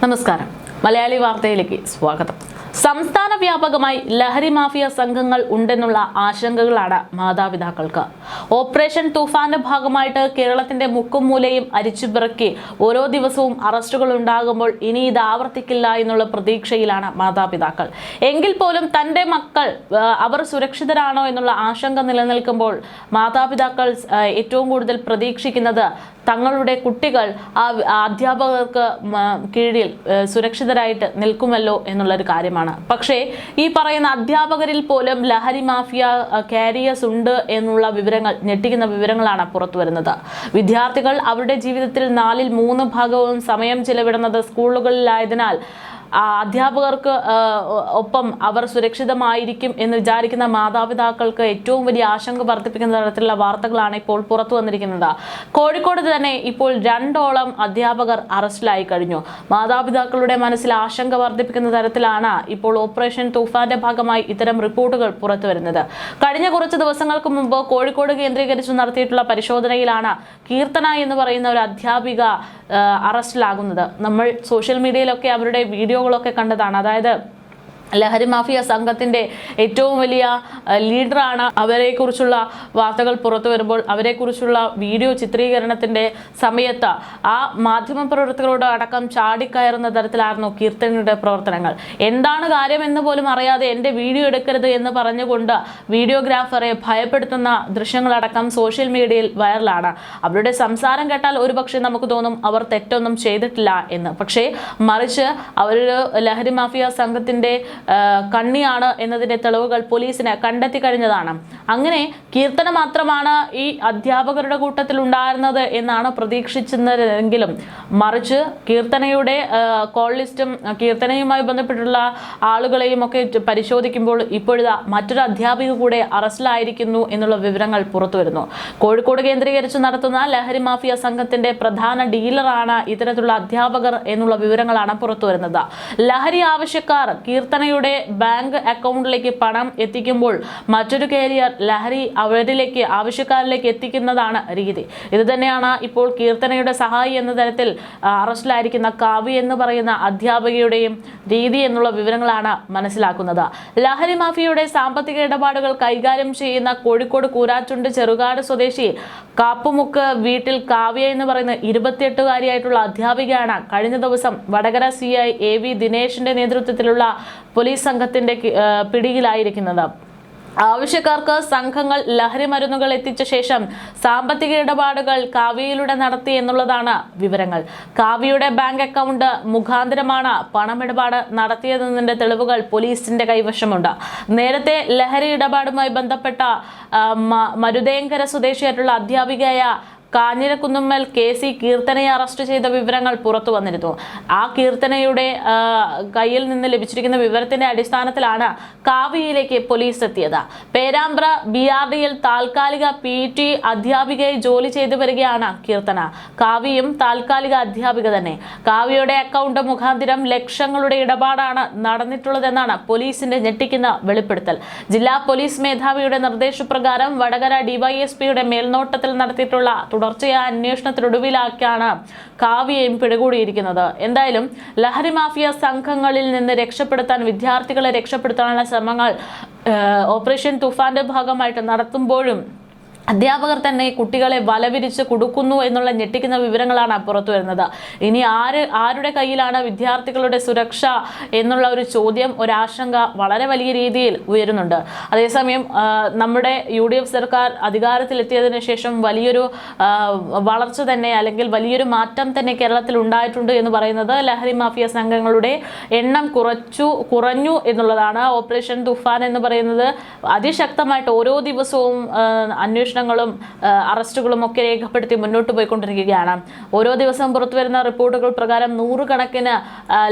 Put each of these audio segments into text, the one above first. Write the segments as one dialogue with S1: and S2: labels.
S1: നമസ്കാരം. മലയാളി വാർത്തയിലേക്ക് സ്വാഗതം. സംസ്ഥാന വ്യാപകമായി ലഹരി മാഫിയ സംഘങ്ങൾ ഉണ്ടെന്നുള്ള ആശങ്കകളാണ് മാതാപിതാക്കൾക്ക്. ഓപ്പറേഷൻ തൂഫാന്റെ ഭാഗമായിട്ട് കേരളത്തിന്റെ മുക്കും മൂലയും അരിച്ചുപിറക്കി ഓരോ ദിവസവും അറസ്റ്റുകൾ ഉണ്ടാകുമ്പോൾ ഇനി ഇത് ആവർത്തിക്കില്ല എന്നുള്ള പ്രതീക്ഷയിലാണ് മാതാപിതാക്കൾ. എങ്കിൽ പോലും തന്റെ മക്കൾ അവർ സുരക്ഷിതരാണോ എന്നുള്ള ആശങ്ക നിലനിൽക്കുമ്പോൾ മാതാപിതാക്കൾ ഏറ്റവും കൂടുതൽ പ്രതീക്ഷിക്കുന്നത് തങ്ങളുടെ കുട്ടികൾ ആ അധ്യാപകർക്ക് കീഴിൽ സുരക്ഷിതരായിട്ട് നിൽക്കുമല്ലോ എന്നുള്ളൊരു കാര്യമാണ്. പക്ഷേ ഈ പറയുന്ന അധ്യാപകരിൽ പോലും ലഹരി മാഫിയ കാരിയേഴ്സ് ഉണ്ട് എന്നുള്ള വിവരങ്ങൾ, ഞെട്ടിക്കുന്ന വിവരങ്ങളാണ് പുറത്തു വരുന്നത്. വിദ്യാർത്ഥികൾ അവരുടെ ജീവിതത്തിൽ 3/4 സമയം ചിലവിടുന്നത് സ്കൂളുകളിലായതിനാൽ അധ്യാപകർക്ക് ഒപ്പം അവർ സുരക്ഷിതമായിരിക്കും എന്ന് വിചാരിക്കുന്ന മാതാപിതാക്കൾക്ക് ഏറ്റവും വലിയ ആശങ്ക വർദ്ധിപ്പിക്കുന്ന തരത്തിലുള്ള വാർത്തകളാണ് ഇപ്പോൾ പുറത്തു വന്നിരിക്കുന്നത്. കോഴിക്കോട് തന്നെ ഇപ്പോൾ 2ഓളം അധ്യാപകർ അറസ്റ്റിലായി കഴിഞ്ഞു. മാതാപിതാക്കളുടെ മനസ്സിൽ ആശങ്ക വർദ്ധിപ്പിക്കുന്ന തരത്തിലാണ് ഇപ്പോൾ ഓപ്പറേഷൻ തൂഫാന്റെ ഭാഗമായി ഇത്തരം റിപ്പോർട്ടുകൾ പുറത്തു വരുന്നത്. കഴിഞ്ഞ കുറച്ച് ദിവസങ്ങൾക്ക് മുമ്പ് കോഴിക്കോട് കേന്ദ്രീകരിച്ച് നടത്തിയിട്ടുള്ള പരിശോധനയിലാണ് കീർത്തന എന്ന് പറയുന്ന ഒരു അധ്യാപിക അറസ്റ്റിലാകുന്നത്. നമ്മൾ സോഷ്യൽ മീഡിയയിലൊക്കെ അവരുടെ വീഡിയോകളൊക്കെ കണ്ടതാണ്. അതായത് ലഹരി മാഫിയ സംഘത്തിന്റെ ഏറ്റവും വലിയ ലീഡറാണ്. അവരെക്കുറിച്ചുള്ള വാർത്തകൾ പുറത്തു വരുമ്പോൾ അവരെക്കുറിച്ചുള്ള വീഡിയോ ചിത്രീകരണത്തിന്റെ സമയത്ത് ആ മാധ്യമപ്രവർത്തകരോട് അടക്കം ചാടിക്കയറുന്ന തരത്തിലായിരുന്നു കീർത്തനയുടെ പ്രവർത്തനങ്ങൾ. എന്താണ് കാര്യമെന്ന് പോലും അറിയാതെ എൻ്റെ വീഡിയോ എടുക്കരുത് എന്ന് പറഞ്ഞുകൊണ്ട് വീഡിയോഗ്രാഫറെ ഭയപ്പെടുത്തുന്ന ദൃശ്യങ്ങളടക്കം സോഷ്യൽ മീഡിയയിൽ വൈറലാണ്. അവരുടെ സംസാരം കേട്ടാൽ ഒരുപക്ഷെ നമുക്ക് തോന്നും അവർ തെറ്റൊന്നും ചെയ്തിട്ടില്ല എന്ന്. പക്ഷേ മറിച്ച് അവരൊരു ലഹരി മാഫിയ സംഘത്തിന്റെ കണ്ണിയാണ് എന്നതിന്റെ തെളിവുകൾ പോലീസിന് കണ്ടെത്തി കഴിഞ്ഞതാണ്. അങ്ങനെ കീർത്തന മാത്രമാണ് ഈ അധ്യാപകരുടെ കൂട്ടത്തിൽ ഉണ്ടായിരുന്നത് എന്നാണ് പ്രതീക്ഷിച്ചിരുന്നതെങ്കിലും മറിച്ച് കീർത്തനയുടെ കോൾ ലിസ്റ്റും കീർത്തനയുമായി ബന്ധപ്പെട്ടുള്ള ആളുകളെയും ഒക്കെ പരിശോധിക്കുമ്പോൾ ഇപ്പോഴത്തെ മറ്റൊരു അധ്യാപിക കൂടെ അറസ്റ്റിലായിരിക്കുന്നു എന്നുള്ള വിവരങ്ങൾ പുറത്തു വരുന്നു. കോഴിക്കോട് കേന്ദ്രീകരിച്ച് നടത്തുന്ന ലഹരി മാഫിയ സംഘത്തിന്റെ പ്രധാന ഡീലറാണ് ഇത്തരത്തിലുള്ള അധ്യാപകർ എന്നുള്ള വിവരങ്ങളാണ് പുറത്തു വരുന്നത്. ലഹരി ആവശ്യക്കാർ കീർത്തന ബാങ്ക് അക്കൗണ്ടിലേക്ക് പണം എത്തിക്കുമ്പോൾ മറ്റൊരു കാരിയർ ലഹരി അവരിലേക്ക് ആവശ്യക്കാരിലേക്ക് എത്തിക്കുന്നതാണ് രീതി. ഇത് തന്നെയാണ് ഇപ്പോൾ കീർത്തനയുടെ സഹായി എന്ന തരത്തിൽ അറസ്റ്റിലായിരിക്കുന്ന കാവ്യ എന്ന് പറയുന്ന അധ്യാപികയുടെയും രീതി എന്നുള്ള വിവരങ്ങളാണ് മനസ്സിലാക്കുന്നത്. ലഹരി മാഫിയയുടെ സാമ്പത്തിക ഇടപാടുകൾ കൈകാര്യം ചെയ്യുന്ന കോഴിക്കോട് കൂരാച്ചുണ്ട് ചെറുകാട് സ്വദേശി കാപ്പുമുക്ക് വീട്ടിൽ കാവ്യ എന്ന് പറയുന്ന 28-കാരിയായിട്ടുള്ള അധ്യാപികയാണ് കഴിഞ്ഞ ദിവസം വടകര CI AV ദിനേശിന്റെ നേതൃത്വത്തിലുള്ള പോലീസ് സംഘത്തിന്റെ പിടിയിലായിരിക്കുന്നത്. ആവശ്യക്കാർക്ക് സംഘങ്ങൾ ലഹരി മരുന്നുകൾ എത്തിച്ച ശേഷം സാമ്പത്തിക ഇടപാടുകൾ കാവ്യയിലൂടെ നടത്തി എന്നുള്ളതാണ് വിവരങ്ങൾ. കാവ്യയുടെ ബാങ്ക് അക്കൗണ്ട് മുഖാന്തരമാണ് പണമിടപാട് നടത്തിയതെന്നതിന്റെ തെളിവുകൾ പോലീസിന്റെ കൈവശമുണ്ട്. നേരത്തെ ലഹരി ഇടപാടുമായി ബന്ധപ്പെട്ട മരുതേങ്കര സ്വദേശിയായിട്ടുള്ള അധ്യാപികയായ കാഞ്ഞിരക്കുന്നുമ്മൽ KC കീർത്തനയെ അറസ്റ്റ് ചെയ്ത വിവരങ്ങൾ പുറത്തു വന്നിരുന്നു. ആ കീർത്തനയുടെ കയ്യിൽ നിന്ന് ലഭിച്ചിരിക്കുന്ന വിവരത്തിന്റെ അടിസ്ഥാനത്തിലാണ് കാവ്യയിലേക്ക് പോലീസ് എത്തിയത്. പേരാമ്പ്ര BRDയിൽ താൽക്കാലിക PT അധ്യാപികയെ ജോലി ചെയ്തു വരികയാണ് കീർത്തന. കാവ്യയും താൽക്കാലിക അധ്യാപിക തന്നെ. കാവ്യയുടെ അക്കൗണ്ട് മുഖാന്തരം ലക്ഷങ്ങളുടെ ഇടപാടാണ് നടന്നിട്ടുള്ളതെന്നാണ് പോലീസിന്റെ ഞെട്ടിക്കുന്ന വെളിപ്പെടുത്തൽ. ജില്ലാ പോലീസ് മേധാവിയുടെ നിർദ്ദേശപ്രകാരം വടകര DYSPയുടെ മേൽനോട്ടത്തിൽ നടത്തിയിട്ടുള്ള തുടർച്ചയായ അന്വേഷണത്തിനൊടുവിലാക്കിയാണ് കാവ്യയും പിടികൂടിയിരിക്കുന്നത്. എന്തായാലും ലഹരി മാഫിയ സംഘങ്ങളിൽ നിന്ന് രക്ഷപ്പെടുത്താൻ, വിദ്യാർത്ഥികളെ രക്ഷപ്പെടുത്താനുള്ള ശ്രമങ്ങൾ ഓപ്പറേഷൻ തൂഫാന്റെ ഭാഗമായിട്ട് നടത്തുമ്പോഴും അധ്യാപകർ തന്നെ കുട്ടികളെ വലവിരിച്ച് കൊടുക്കുന്നു എന്നുള്ള ഞെട്ടിക്കുന്ന വിവരങ്ങളാണ് പുറത്തു വരുന്നത്. ഇനി ആരുടെ കയ്യിലാണ് വിദ്യാർത്ഥികളുടെ സുരക്ഷ എന്നുള്ള ഒരു ചോദ്യം, ഒരാശങ്ക വളരെ വലിയ രീതിയിൽ ഉയരുന്നുണ്ട്. അതേസമയം നമ്മുടെ UDF സർക്കാർ അധികാരത്തിലെത്തിയതിനു ശേഷം വലിയൊരു വളർച്ച തന്നെ, അല്ലെങ്കിൽ വലിയൊരു മാറ്റം തന്നെ കേരളത്തിൽ ഉണ്ടായിട്ടുണ്ട് എന്ന് പറയുന്നത് ലഹരി മാഫിയ സംഘങ്ങളുടെ എണ്ണം കുറഞ്ഞു എന്നുള്ളതാണ്. ഓപ്പറേഷൻ തൂഫാൻ എന്ന് പറയുന്നത് അതിശക്തമായിട്ട് ഓരോ ദിവസവും അന്വേഷണം അറസ്റ്റുകളും ഒക്കെ രേഖപ്പെടുത്തി മുന്നോട്ട് പോയിക്കൊണ്ടിരിക്കുകയാണ്. ഓരോ ദിവസവും പുറത്തുവരുന്ന റിപ്പോർട്ടുകൾ പ്രകാരം 100 കണക്കിന്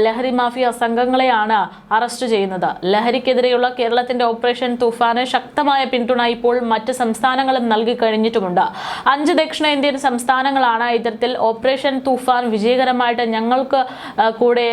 S1: ലഹരി മാഫിയ സംഘങ്ങളെയാണ് അറസ്റ്റ് ചെയ്യുന്നത്. ലഹരിക്കെതിരെയുള്ള കേരളത്തിന്റെ ഓപ്പറേഷൻ തൂഫാന് ശക്തമായ പിന്തുണ ഇപ്പോൾ മറ്റ് സംസ്ഥാനങ്ങളും നൽകി കഴിഞ്ഞിട്ടുമുണ്ട്. 5 ദക്ഷിണേന്ത്യൻ സംസ്ഥാനങ്ങളാണ് ഇത്തരത്തിൽ ഓപ്പറേഷൻ തൂഫാൻ വിജയകരമായിട്ട് ഞങ്ങൾക്ക് കൂടെ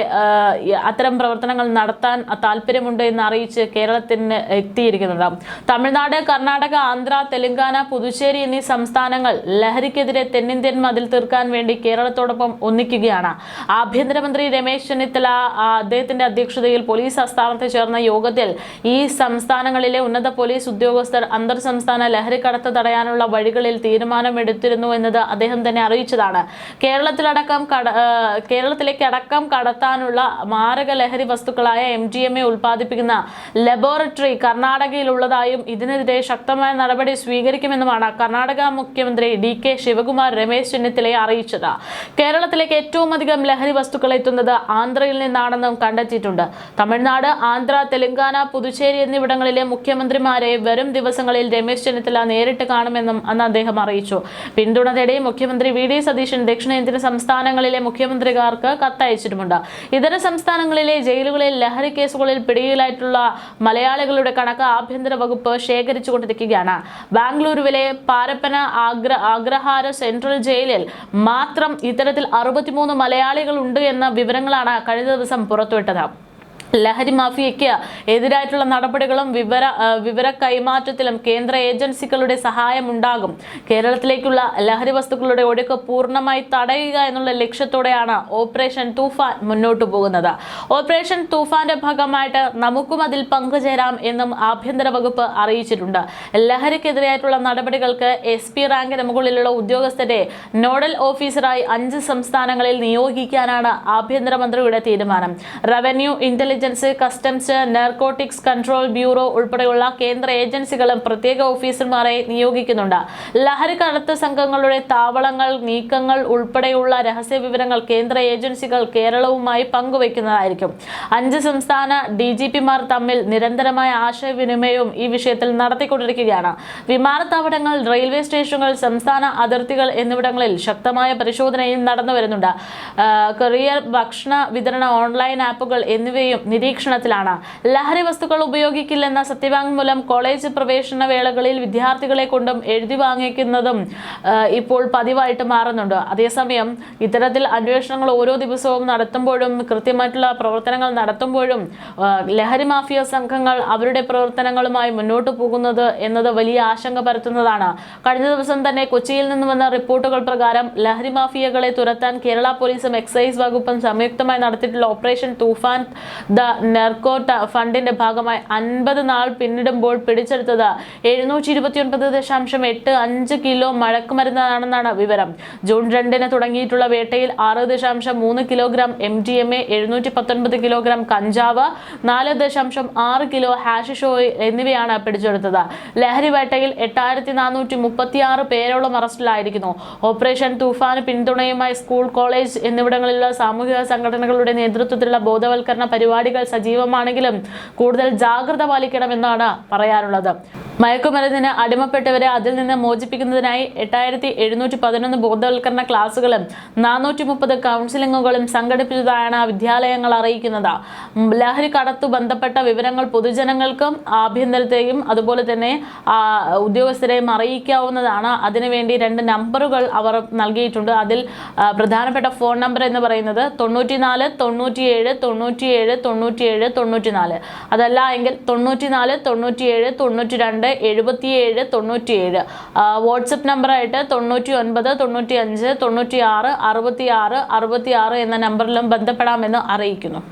S1: അത്തരം പ്രവർത്തനങ്ങൾ നടത്താൻ താല്പര്യമുണ്ട് എന്ന് അറിയിച്ച് കേരളത്തിന് എത്തിയിരിക്കുന്നത്. തമിഴ്നാട്, കർണാടക, ആന്ധ്ര, തെലങ്കാന, പുതുച്ചേരി എന്നീ സംസ്ഥാനങ്ങൾ ലഹരിക്കെതിരെ തെന്നിന്ത്യൻ മതിൽ തീർക്കാൻ വേണ്ടി കേരളത്തോടൊപ്പം ഒന്നിക്കുകയാണ്. ആഭ്യന്തരമന്ത്രി രമേശ് ചെന്നിത്തല അദ്ദേഹത്തിന്റെ അധ്യക്ഷതയിൽ പോലീസ് ആസ്ഥാനത്ത് ചേർന്ന യോഗത്തിൽ ഈ സംസ്ഥാനങ്ങളിലെ ഉന്നത പോലീസ് ഉദ്യോഗസ്ഥർ അന്തർ സംസ്ഥാന ലഹരിക്കടത്ത് തടയാനുള്ള വഴികളിൽ തീരുമാനമെടുത്തിരുന്നു എന്നത് അദ്ദേഹം തന്നെ അറിയിച്ചതാണ്. കേരളത്തിലേക്ക് അടക്കം കടത്താനുള്ള മാരക ലഹരി വസ്തുക്കളായ MDMA ഉൽപ്പാദിപ്പിക്കുന്ന ലബോറട്ടറി കർണാടകയിലുള്ളതായും ഇതിനെതിരെ ശക്തമായ നടപടി സ്വീകരിക്കുമെന്നുമാണ് കർണാടക മുഖ്യമന്ത്രി DK ശിവകുമാർ രമേശ് ചെന്നിത്തലയെ അറിയിച്ചത്. കേരളത്തിലേക്ക് ഏറ്റവും അധികം ലഹരി വസ്തുക്കൾ എത്തുന്നത് ആന്ധ്രയിൽ നിന്നാണെന്നും കണ്ടെത്തിയിട്ടുണ്ട്. തമിഴ്നാട്, ആന്ധ്ര, തെലങ്കാന, പുതുച്ചേരി എന്നിവിടങ്ങളിലെ മുഖ്യമന്ത്രിമാരെ വരും ദിവസങ്ങളിൽ രമേശ് ചെന്നിത്തല നേരിട്ട് കാണുമെന്നും അന്ന് അദ്ദേഹം അറിയിച്ചു. പിന്തുണ തേടി മുഖ്യമന്ത്രി VD സതീശൻ ദക്ഷിണേന്ത്യൻ സംസ്ഥാനങ്ങളിലെ മുഖ്യമന്ത്രിമാർക്ക് കത്തയച്ചിട്ടുമുണ്ട്. ഇതര സംസ്ഥാനങ്ങളിലെ ജയിലുകളിൽ ലഹരി കേസുകളിൽ പിടിയിലായിട്ടുള്ള മലയാളികളുടെ കണക്ക് ആഭ്യന്തര വകുപ്പ് ശേഖരിച്ചുകൊണ്ടിരിക്കുകയാണ്. ബാംഗ്ലൂരുവിലെ പാരപ്പന അഗ്രഹാര സെൻട്രൽ ജയിലിൽ മാത്രം ഇത്തരത്തിൽ 63 മലയാളികൾ ഉണ്ട് എന്ന വിവരങ്ങളാണ് കഴിഞ്ഞ ദിവസം പുറത്തുവിട്ടത്. ലഹരി മാഫിയയ്ക്ക് എതിരായിട്ടുള്ള നടപടികളും വിവര കൈമാറ്റത്തിലും കേന്ദ്ര ഏജൻസികളുടെ സഹായം ഉണ്ടാകും. കേരളത്തിലേക്കുള്ള ലഹരി വസ്തുക്കളുടെ ഒഴുക്ക് പൂർണ്ണമായി തടയുക എന്നുള്ള ലക്ഷ്യത്തോടെയാണ് ഓപ്പറേഷൻ തൂഫാൻ മുന്നോട്ടു പോകുന്നത്. ഓപ്പറേഷൻ തൂഫാന്റെ ഭാഗമായിട്ട് നമുക്കും അതിൽ പങ്കുചേരാം എന്നും ആഭ്യന്തര വകുപ്പ് അറിയിച്ചിട്ടുണ്ട്. ലഹരിക്കെതിരായിട്ടുള്ള നടപടികൾക്ക് SP റാങ്കിന് മുകളിലുള്ള ഉദ്യോഗസ്ഥരെ നോഡൽ ഓഫീസറായി 5 സംസ്ഥാനങ്ങളിൽ നിയോഗിക്കാനാണ് ആഭ്യന്തരമന്ത്രിയുടെ തീരുമാനം. Revenue, intelligence, customs, narcotics control bureau ഉൾപ്പെടെയുള്ള കേന്ദ്ര ഏജൻസികളും പ്രത്യേക ഓഫീസർമാരെ നിയോഗിക്കുന്നുണ്ട്. ലഹരി കടത്ത് സംഘങ്ങളുടെ താവളങ്ങൾ, നീക്കങ്ങൾ ഉൾപ്പെടെയുള്ള രഹസ്യ വിവരങ്ങൾ കേന്ദ്ര ഏജൻസികൾ കേരളവുമായി പങ്കുവയ്ക്കുന്നതായിരിക്കും. 5 സംസ്ഥാന DGPമാർ തമ്മിൽ നിരന്തരമായ ആശയവിനിമയവും ഈ വിഷയത്തിൽ നടത്തിക്കൊണ്ടിരിക്കുകയാണ്. വിമാനത്താവളങ്ങൾ, റെയിൽവേ സ്റ്റേഷനുകൾ, സംസ്ഥാന അതിർത്തികൾ എന്നിവിടങ്ങളിൽ ശക്തമായ പരിശോധനയും നടന്നു വരുന്നുണ്ട്. കൊറിയർ, ഭക്ഷണ വിതരണ ഓൺലൈൻ ആപ്പുകൾ എന്നിവയും നിരീക്ഷണത്തിലാണ്. ലഹരി വസ്തുക്കൾ ഉപയോഗിക്കില്ലെന്ന സത്യവാങ്മൂലം കോളേജ് പ്രവേശന വേളകളിൽ വിദ്യാർത്ഥികളെ കൊണ്ടും എഴുതി വാങ്ങിക്കുന്നതും ഇപ്പോൾ പതിവായിട്ട് മാറുന്നുണ്ട്. അതേസമയം ഇത്തരത്തിൽ അന്വേഷണങ്ങൾ ഓരോ ദിവസവും നടത്തുമ്പോഴും കൃത്യമായിട്ടുള്ള പ്രവർത്തനങ്ങൾ നടത്തുമ്പോഴും ലഹരി മാഫിയ സംഘങ്ങൾ അവരുടെ പ്രവർത്തനങ്ങളുമായി മുന്നോട്ട് പോകുന്നത് എന്നത് വലിയ ആശങ്ക പരത്തുന്നതാണ്. കഴിഞ്ഞ ദിവസം തന്നെ കൊച്ചിയിൽ നിന്ന് വന്ന റിപ്പോർട്ടുകൾ പ്രകാരം ലഹരി മാഫിയകളെ തുരത്താൻ കേരള പോലീസും എക്സൈസ് വകുപ്പും സംയുക്തമായി നടത്തിയിട്ടുള്ള ഓപ്പറേഷൻ തൂഫാൻ ദ നർക്കോട്ട ഫണ്ടിന്റെ ഭാഗമായി 50 നാൾ പിന്നിടുമ്പോൾ പിടിച്ചെടുത്തത് 729.85 കിലോ മയക്കുമരുന്നാണെന്നാണ് വിവരം. ജൂൺ 2-ന് തുടങ്ങിയിട്ടുള്ള വേട്ടയിൽ 6.3 കിലോഗ്രാം MDMA, 719 കിലോഗ്രാം കഞ്ചാവ്, 4.6 കിലോ ഹാഷിഷ് ഓയിൽ എന്നിവയാണ് പിടിച്ചെടുത്തത്. ലഹരി വേട്ടയിൽ 8436 പേരോളം അറസ്റ്റിലായിരിക്കുന്നു. ഓപ്പറേഷൻ തൂഫാന് പിന്തുണയുമായി സ്കൂൾ, കോളേജ് എന്നിവിടങ്ങളിലുള്ള സാമൂഹിക സംഘടനകളുടെ നേതൃത്വത്തിലുള്ള ബോധവൽക്കരണ പരിപാടികൾ സജീവമാണെങ്കിലും കൂടുതൽ ജാഗ്രത പാലിക്കണമെന്നാണ് പറയാനുള്ളത്. മയക്കുമരുന്നിന് അടിമപ്പെട്ടവരെ അതിൽ നിന്ന് മോചിപ്പിക്കുന്നതിനായി 8711 ബോധവൽക്കരണ ക്ലാസുകളും 430 കൗൺസിലിംഗുകളും സംഘടിപ്പിച്ചതായാണ് വിദ്യാലയങ്ങൾ അറിയിക്കുന്നത്. ലഹരി കടത്തു ബന്ധപ്പെട്ട വിവരങ്ങൾ പൊതുജനങ്ങൾക്കും ആഭ്യന്തരത്തെയും അതുപോലെ തന്നെ ഉദ്യോഗസ്ഥരെയും അറിയിക്കാവുന്നതാണ്. അതിനുവേണ്ടി 2 നമ്പറുകൾ അവർ നൽകിയിട്ടുണ്ട്. അതിൽ പ്രധാനപ്പെട്ട ഫോൺ നമ്പർ എന്ന് പറയുന്നത് 94 97 97 97 94. അതല്ല എങ്കിൽ 94 97 92 77 97. വാട്സപ്പ് നമ്പറായിട്ട് 99 95 96 66 66 എന്ന നമ്പറിലും ബന്ധപ്പെടാമെന്ന് അറിയിക്കുന്നു.